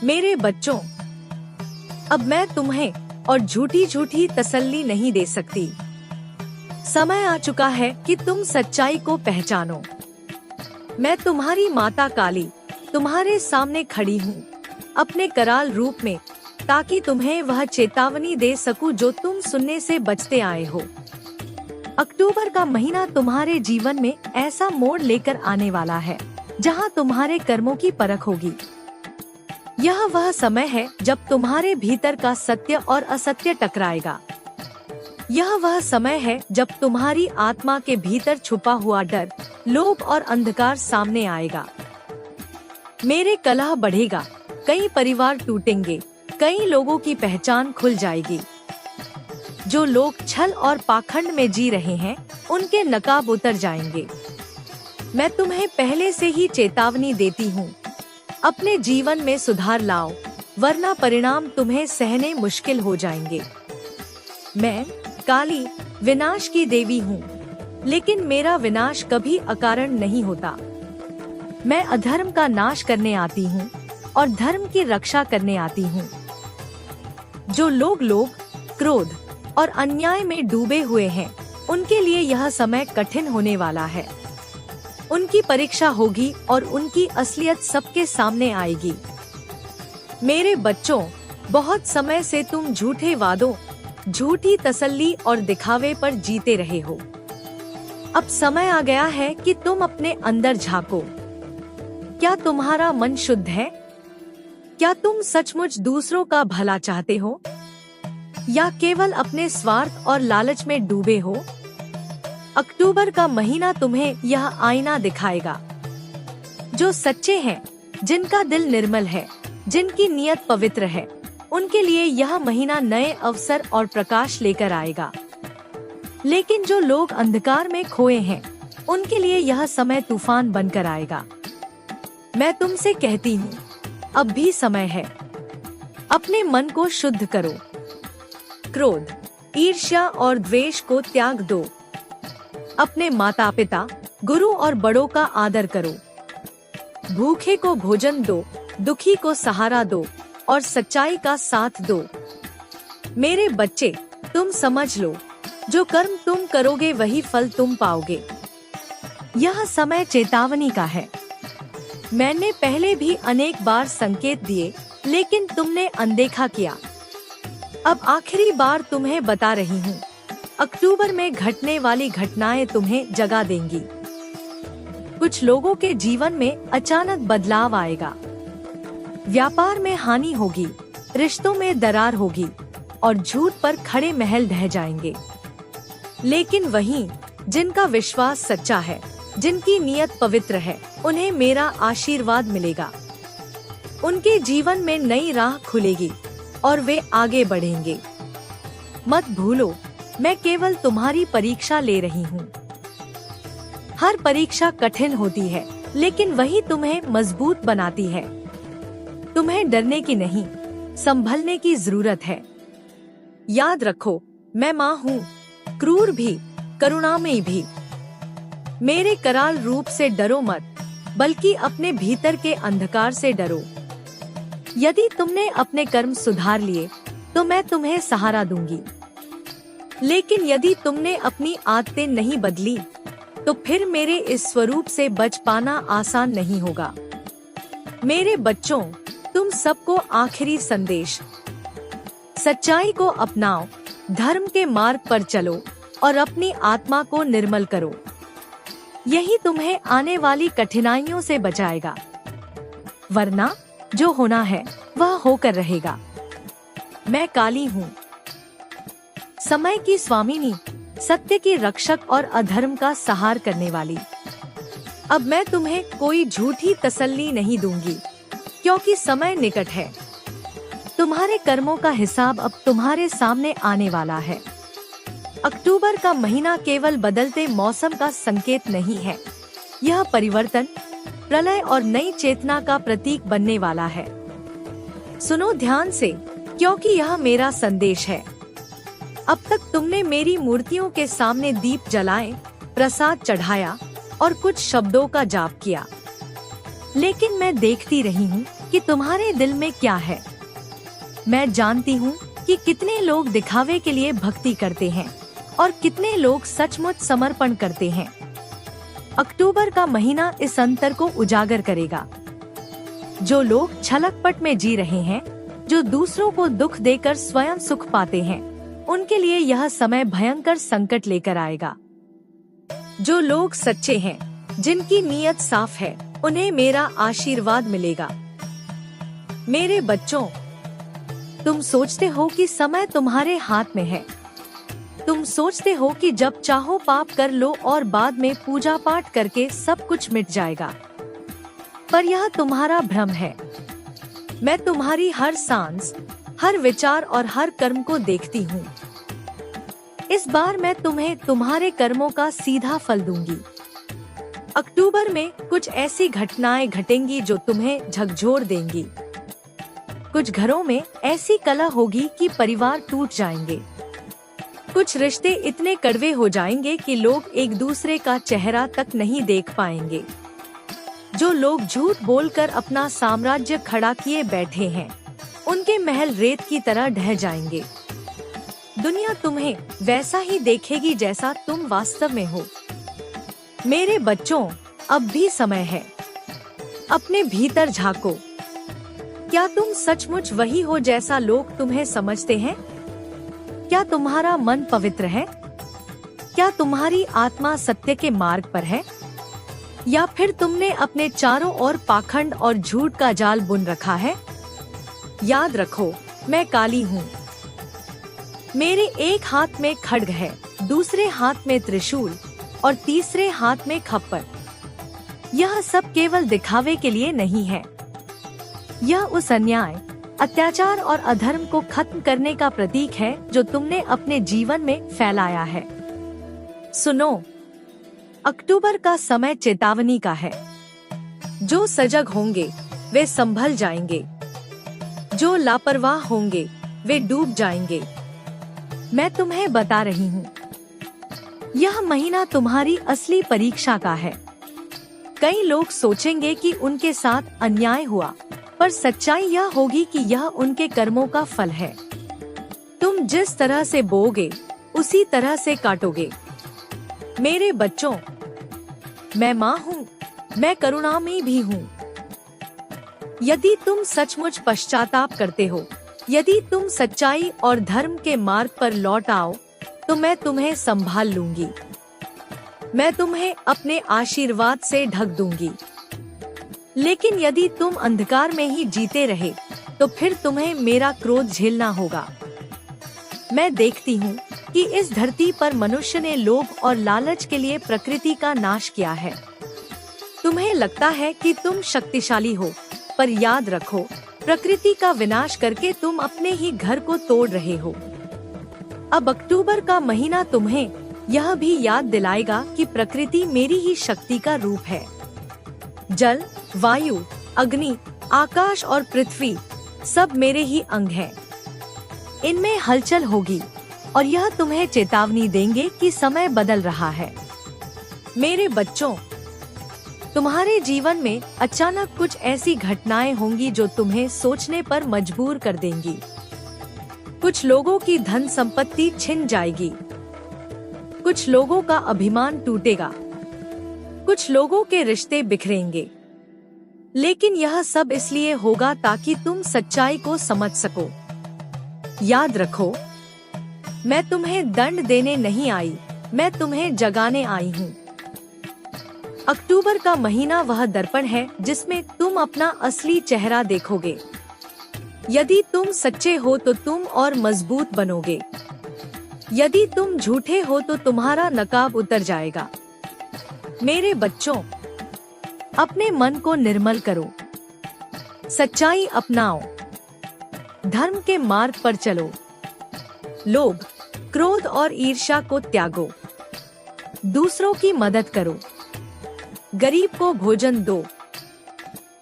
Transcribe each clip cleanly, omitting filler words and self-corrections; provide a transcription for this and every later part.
मेरे बच्चों, अब मैं तुम्हें और झूठी झूठी तसल्ली नहीं दे सकती। समय आ चुका है कि तुम सच्चाई को पहचानो। मैं तुम्हारी माता काली तुम्हारे सामने खड़ी हूँ अपने कराल रूप में, ताकि तुम्हें वह चेतावनी दे सकूं जो तुम सुनने से बचते आए हो। अक्टूबर का महीना तुम्हारे जीवन में ऐसा मोड़ लेकर आने वाला है जहां तुम्हारे कर्मों की परख होगी। यह वह समय है जब तुम्हारे भीतर का सत्य और असत्य टकराएगा। यह वह समय है जब तुम्हारी आत्मा के भीतर छुपा हुआ डर, लोभ और अंधकार सामने आएगा। मेरे कलह बढ़ेगा, कई परिवार टूटेंगे, कई लोगों की पहचान खुल जाएगी। जो लोग छल और पाखंड में जी रहे हैं, उनके नकाब उतर जाएंगे। मैं तुम्हें पहले से ही चेतावनी देती हूँ, अपने जीवन में सुधार लाओ, वरना परिणाम तुम्हें सहने मुश्किल हो जाएंगे। मैं काली विनाश की देवी हूँ, लेकिन मेरा विनाश कभी अकारण नहीं होता। मैं अधर्म का नाश करने आती हूँ और धर्म की रक्षा करने आती हूँ। जो लोग लोभ, क्रोध और अन्याय में डूबे हुए हैं, उनके लिए यह समय कठिन होने वाला है। उनकी परीक्षा होगी और उनकी असलियत सबके सामने आएगी। मेरे बच्चों, बहुत समय से तुम झूठे वादों, झूठी तसल्ली और दिखावे पर जीते रहे हो। अब समय आ गया है कि तुम अपने अंदर झांको। क्या तुम्हारा मन शुद्ध है? क्या तुम सचमुच दूसरों का भला चाहते हो, या केवल अपने स्वार्थ और लालच में डूबे हो? अक्टूबर का महीना तुम्हें यह आईना दिखाएगा। जो सच्चे हैं, जिनका दिल निर्मल है, जिनकी नियत पवित्र है, उनके लिए यह महीना नए अवसर और प्रकाश लेकर आएगा। लेकिन जो लोग अंधकार में खोए हैं, उनके लिए यह समय तूफान बनकर आएगा। मैं तुमसे कहती हूँ, अब भी समय है। अपने मन को शुद्ध करो। क्रोध, ईर्ष्या और द्वेष को त्याग दो। अपने माता पिता, गुरु और बड़ों का आदर करो। भूखे को भोजन दो, दुखी को सहारा दो और सच्चाई का साथ दो। मेरे बच्चे, तुम समझ लो, जो कर्म तुम करोगे वही फल तुम पाओगे। यह समय चेतावनी का है। मैंने पहले भी अनेक बार संकेत दिए, लेकिन तुमने अनदेखा किया। अब आखिरी बार तुम्हें बता रही हूँ, अक्टूबर में घटने वाली घटनाएं तुम्हें जगा देंगी। कुछ लोगों के जीवन में अचानक बदलाव आएगा। व्यापार में हानि होगी, रिश्तों में दरार होगी और झूठ पर खड़े महल ढह जाएंगे। लेकिन वहीं जिनका विश्वास सच्चा है, जिनकी नियत पवित्र है, उन्हें मेरा आशीर्वाद मिलेगा। उनके जीवन में नई राह खुलेगी और वे आगे बढ़ेंगे। मत भूलो, मैं केवल तुम्हारी परीक्षा ले रही हूँ। हर परीक्षा कठिन होती है, लेकिन वही तुम्हें मजबूत बनाती है। तुम्हें डरने की नहीं, संभलने की जरूरत है। याद रखो, मैं माँ हूँ, क्रूर भी, करुणामयी भी। मेरे कराल रूप से डरो मत, बल्कि अपने भीतर के अंधकार से डरो। यदि तुमने अपने कर्म सुधार लिए, तो मैं तुम्हें सहारा दूंगी। लेकिन यदि तुमने अपनी आदतें नहीं बदली, तो फिर मेरे इस स्वरूप से बच पाना आसान नहीं होगा। मेरे बच्चों, तुम सबको आखिरी संदेश, सच्चाई को अपनाओ, धर्म के मार्ग पर चलो और अपनी आत्मा को निर्मल करो। यही तुम्हें आने वाली कठिनाइयों से बचाएगा। वरना जो होना है वह होकर रहेगा। मैं काली हूँ, समय की स्वामिनी, सत्य की रक्षक और अधर्म का संहार करने वाली। अब मैं तुम्हें कोई झूठी तसल्ली नहीं दूंगी, क्योंकि समय निकट है। तुम्हारे कर्मों का हिसाब अब तुम्हारे सामने आने वाला है। अक्टूबर का महीना केवल बदलते मौसम का संकेत नहीं है, यह परिवर्तन, प्रलय और नई चेतना का प्रतीक बनने वाला है। सुनो ध्यान से, क्योंकि यह मेरा संदेश है। अब तक तुमने मेरी मूर्तियों के सामने दीप जलाए, प्रसाद चढ़ाया और कुछ शब्दों का जाप किया, लेकिन मैं देखती रही हूँ कि तुम्हारे दिल में क्या है। मैं जानती हूँ कि कितने लोग दिखावे के लिए भक्ति करते हैं और कितने लोग सचमुच समर्पण करते हैं। अक्टूबर का महीना इस अंतर को उजागर करेगा। जो लोग छलकपट में जी रहे हैं, जो दूसरों को दुख देकर स्वयं सुख पाते हैं, उनके लिए यह समय भयंकर संकट लेकर आएगा। जो लोग सच्चे हैं, जिनकी नीयत साफ है, उन्हें मेरा आशीर्वाद मिलेगा। मेरे बच्चों, तुम सोचते हो कि समय तुम्हारे हाथ में है। तुम सोचते हो कि जब चाहो पाप कर लो और बाद में पूजा पाठ करके सब कुछ मिट जाएगा, पर यह तुम्हारा भ्रम है। मैं तुम्हारी हर सांस, हर विचार और हर कर्म को देखती हूँ। इस बार मैं तुम्हें तुम्हारे कर्मों का सीधा फल दूंगी। अक्टूबर में कुछ ऐसी घटनाएं घटेंगी जो तुम्हें झकझोर देंगी। कुछ घरों में ऐसी कलह होगी कि परिवार टूट जाएंगे। कुछ रिश्ते इतने कड़वे हो जाएंगे कि लोग एक दूसरे का चेहरा तक नहीं देख पाएंगे। जो लोग झूठ बोलकर अपना साम्राज्य खड़ा किए बैठे हैं, उनके महल रेत की तरह ढह जाएंगे। दुनिया तुम्हें वैसा ही देखेगी जैसा तुम वास्तव में हो। मेरे बच्चों, अब भी समय है। अपने भीतर झांको। क्या तुम सचमुच वही हो जैसा लोग तुम्हें समझते हैं? क्या तुम्हारा मन पवित्र है? क्या तुम्हारी आत्मा सत्य के मार्ग पर है? या फिर तुमने अपने चारों ओर पाखंड और झूठ का जाल बुन रखा है? याद रखो, मैं काली हूँ। मेरे एक हाथ में खड्ग है, दूसरे हाथ में त्रिशूल और तीसरे हाथ में खप्पर। यह सब केवल दिखावे के लिए नहीं है। यह उस अन्याय, अत्याचार और अधर्म को खत्म करने का प्रतीक है जो तुमने अपने जीवन में फैलाया है। सुनो, अक्टूबर का समय चेतावनी का है। जो सजग होंगे वे संभल जाएंगे, जो लापरवाह होंगे वे डूब जाएंगे। मैं तुम्हें बता रही हूँ, यह महीना तुम्हारी असली परीक्षा का है। कई लोग सोचेंगे कि उनके साथ अन्याय हुआ, पर सच्चाई यह होगी कि यह उनके कर्मों का फल है। तुम जिस तरह से बोओगे, उसी तरह से काटोगे। मेरे बच्चों, मैं माँ हूँ, मैं करुणामयी भी हूँ। यदि तुम सचमुच पश्चाताप करते हो, यदि तुम सच्चाई और धर्म के मार्ग पर लौट आओ, तो मैं तुम्हें संभाल लूंगी। मैं तुम्हें अपने आशीर्वाद से ढक दूंगी। लेकिन यदि तुम अंधकार में ही जीते रहे, तो फिर तुम्हें मेरा क्रोध झेलना होगा। मैं देखती हूँ कि इस धरती पर मनुष्य ने लोभ और लालच के लिए प्रकृति का नाश किया है। तुम्हें लगता है कि तुम शक्तिशाली हो, पर याद रखो, प्रकृति का विनाश करके तुम अपने ही घर को तोड़ रहे हो। अब अक्टूबर का महीना तुम्हें यह भी याद दिलाएगा कि प्रकृति मेरी ही शक्ति का रूप है। जल, वायु, अग्नि, आकाश और पृथ्वी सब मेरे ही अंग हैं। इनमें हलचल होगी और यह तुम्हें चेतावनी देंगे कि समय बदल रहा है। मेरे बच्चों, तुम्हारे जीवन में अचानक कुछ ऐसी घटनाएं होंगी जो तुम्हें सोचने पर मजबूर कर देंगी। कुछ लोगों की धन संपत्ति छिन जाएगी, कुछ लोगों का अभिमान टूटेगा, कुछ लोगों के रिश्ते बिखरेंगे। लेकिन यह सब इसलिए होगा ताकि तुम सच्चाई को समझ सको। याद रखो, मैं तुम्हें दंड देने नहीं आई, मैं तुम्हें जगाने आई हूँ। अक्टूबर का महीना वह दर्पण है जिसमें तुम अपना असली चेहरा देखोगे। यदि तुम सच्चे हो तो तुम और मजबूत बनोगे। यदि तुम झूठे हो तो तुम्हारा नकाब उतर जाएगा। मेरे बच्चों, अपने मन को निर्मल करो, सच्चाई अपनाओ, धर्म के मार्ग पर चलो, लोभ, क्रोध और ईर्ष्या को त्यागो, दूसरों की मदद करो, गरीब को भोजन दो,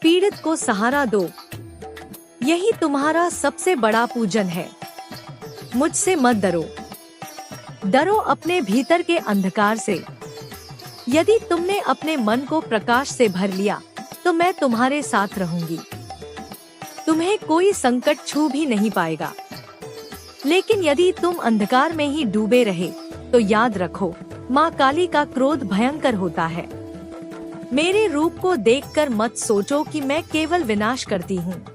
पीड़ित को सहारा दो। यही तुम्हारा सबसे बड़ा पूजन है। मुझसे मत डरो, डरो अपने भीतर के अंधकार से। यदि तुमने अपने मन को प्रकाश से भर लिया, तो मैं तुम्हारे साथ रहूंगी। तुम्हें कोई संकट छू भी नहीं पाएगा। लेकिन यदि तुम अंधकार में ही डूबे रहे तो याद रखो, माँ काली का क्रोध भयंकर होता है। मेरे रूप को देखकर मत सोचो कि मैं केवल विनाश करती हूँ।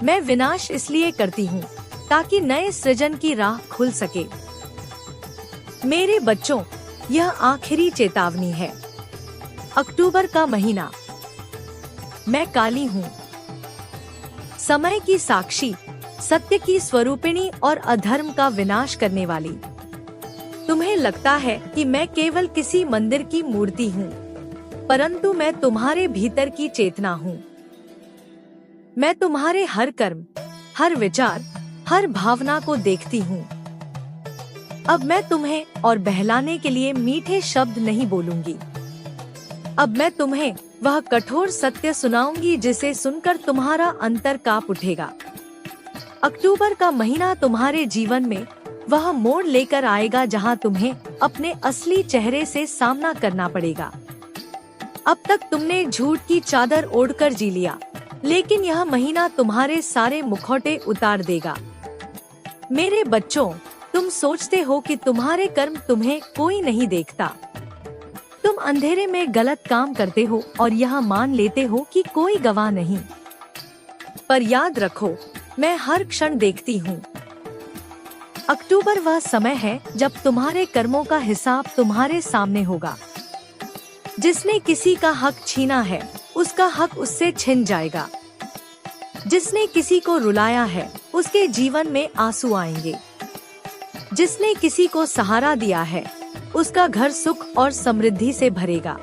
मैं विनाश इसलिए करती हूँ ताकि नए सृजन की राह खुल सके। मेरे बच्चों, यह आखिरी चेतावनी है। अक्टूबर का महीना। मैं काली हूँ, समय की साक्षी, सत्य की स्वरूपिणी और अधर्म का विनाश करने वाली। तुम्हें लगता है कि मैं केवल किसी मंदिर की मूर्ति हूँ, परंतु मैं तुम्हारे भीतर की चेतना हूँ। मैं तुम्हारे हर कर्म, हर विचार, हर भावना को देखती हूँ। अब मैं तुम्हें और बहलाने के लिए मीठे शब्द नहीं बोलूंगी। अब मैं तुम्हें वह कठोर सत्य सुनाऊंगी जिसे सुनकर तुम्हारा अंतर कांप उठेगा। अक्टूबर का महीना तुम्हारे जीवन में वह मोड़ लेकर आएगा जहां तुम्हें अपने असली चेहरे से सामना करना पड़ेगा। अब तक तुमने झूठ की चादर ओढ़कर जी लिया, लेकिन यह महीना तुम्हारे सारे मुखौटे उतार देगा। मेरे बच्चों, तुम सोचते हो कि तुम्हारे कर्म तुम्हें कोई नहीं देखता। तुम अंधेरे में गलत काम करते हो और यह मान लेते हो कि कोई गवाह नहीं। पर याद रखो, मैं हर क्षण देखती हूँ। अक्टूबर वह समय है जब तुम्हारे कर्मों का हिसाब तुम्हारे सामने होगा। जिसने किसी का हक छीना है, उसका हक उससे छिन जाएगा। जिसने किसी को रुलाया है, उसके जीवन में आंसू आएंगे। जिसने किसी को सहारा दिया है, उसका घर सुख और समृद्धि से भरेगा।